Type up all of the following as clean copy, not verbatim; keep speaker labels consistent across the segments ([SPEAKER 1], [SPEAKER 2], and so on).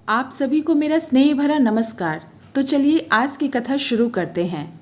[SPEAKER 1] आप सभी को मेरा स्नेह भरा नमस्कार। तो चलिए आज की कथा शुरू करते हैं।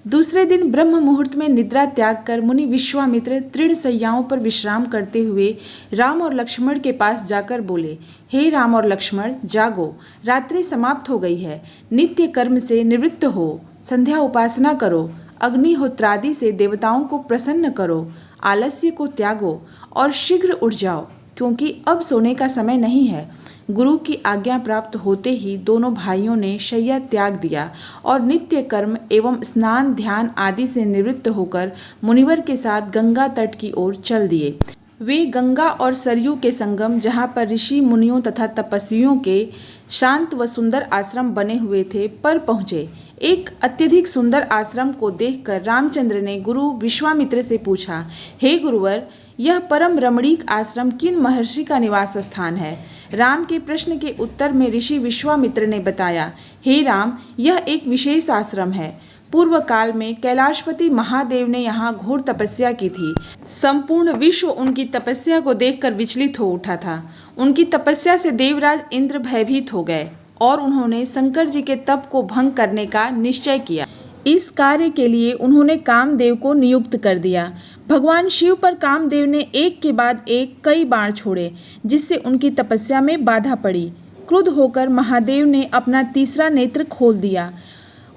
[SPEAKER 1] दूसरे दिन ब्रह्म मुहूर्त में निद्रा त्याग कर मुनि विश्वामित्र तृण शैयाओं पर विश्राम करते हुए राम और लक्ष्मण के पास जाकर बोले, हे राम और लक्ष्मण, जागो, रात्रि समाप्त हो गई है। नित्य कर्म से निवृत्त हो, संध्या उपासना करो, अग्निहोत्रादि से देवताओं को प्रसन्न करो, आलस्य को त्यागो और शीघ्र उठ जाओ, क्योंकि अब सोने का समय नहीं है। गुरु की आज्ञा प्राप्त होते ही दोनों भाइयों ने शैया त्याग दिया और नित्य कर्म एवं स्नान ध्यान आदि से निवृत्त होकर मुनिवर के साथ गंगा तट की ओर चल दिए। वे गंगा और सरयू के संगम, जहाँ पर ऋषि मुनियों तथा तपस्वियों के शांत व सुंदर आश्रम बने हुए थे, पर पहुँचे। एक अत्यधिक सुंदर आश्रम को देखकर रामचंद्र ने गुरु विश्वामित्र से पूछा, हे गुरुवर, यह परम रमणीक आश्रम किन महर्षि का निवास स्थान है? राम के प्रश्न के उत्तर में ऋषि विश्वामित्र ने बताया, हे राम, यह एक विशेष आश्रम है। पूर्व काल में कैलाशपति महादेव ने यहाँ घोर तपस्या की थी। संपूर्ण विश्व उनकी तपस्या को देखकर विचलित हो उठा था। उनकी तपस्या से देवराज इंद्र भयभीत हो गए और उन्होंने शंकर जी के तप को भंग करने का निश्चय किया। इस कार्य के लिए उन्होंने कामदेव को नियुक्त कर दिया। भगवान शिव पर कामदेव ने एक के बाद एक कई बाण छोड़े, जिससे उनकी तपस्या में बाधा पड़ी। क्रुद्ध होकर महादेव ने अपना तीसरा नेत्र खोल दिया।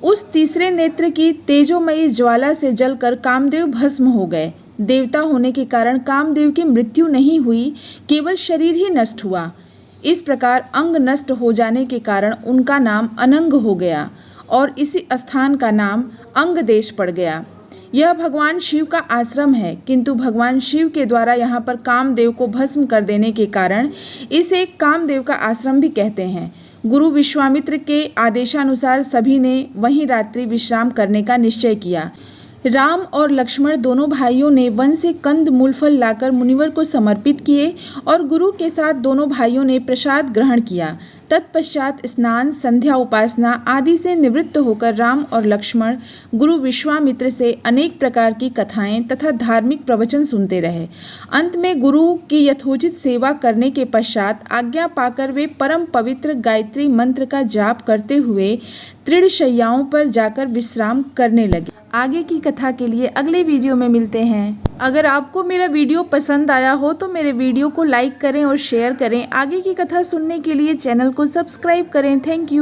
[SPEAKER 1] उस तीसरे नेत्र की तेजोमयी ज्वाला से जलकर कामदेव भस्म हो गए। देवता होने के कारण कामदेव की मृत्यु नहीं हुई, केवल शरीर ही नष्ट हुआ। इस प्रकार अंग नष्ट हो जाने के कारण उनका नाम अनंग हो गया और इसी स्थान का नाम अंग देश पड़ गया। यह भगवान शिव का आश्रम है, किंतु भगवान शिव के द्वारा यहाँ पर कामदेव को भस्म कर देने के कारण इसे कामदेव का आश्रम भी कहते हैं। गुरु विश्वामित्र के आदेशानुसार सभी ने वहीं रात्रि विश्राम करने का निश्चय किया। राम और लक्ष्मण दोनों भाइयों ने वन से कंद मूलफल लाकर मुनिवर को समर्पित किए और गुरु के साथ दोनों भाइयों ने प्रसाद ग्रहण किया। तत्पश्चात स्नान, संध्या उपासना आदि से निवृत्त होकर राम और लक्ष्मण गुरु विश्वामित्र से अनेक प्रकार की कथाएं तथा धार्मिक प्रवचन सुनते रहे। अंत में गुरु की यथोचित सेवा करने के पश्चात आज्ञा पाकर वे परम पवित्र गायत्री मंत्र का जाप करते हुए तृणशैयाओं पर जाकर विश्राम करने लगे। आगे की कथा के लिए अगले वीडियो में मिलते हैं। अगर आपको मेरा वीडियो पसंद आया हो तो मेरे वीडियो को लाइक करें और शेयर करें। आगे की कथा सुनने के लिए चैनल को सब्सक्राइब करें। Thank you.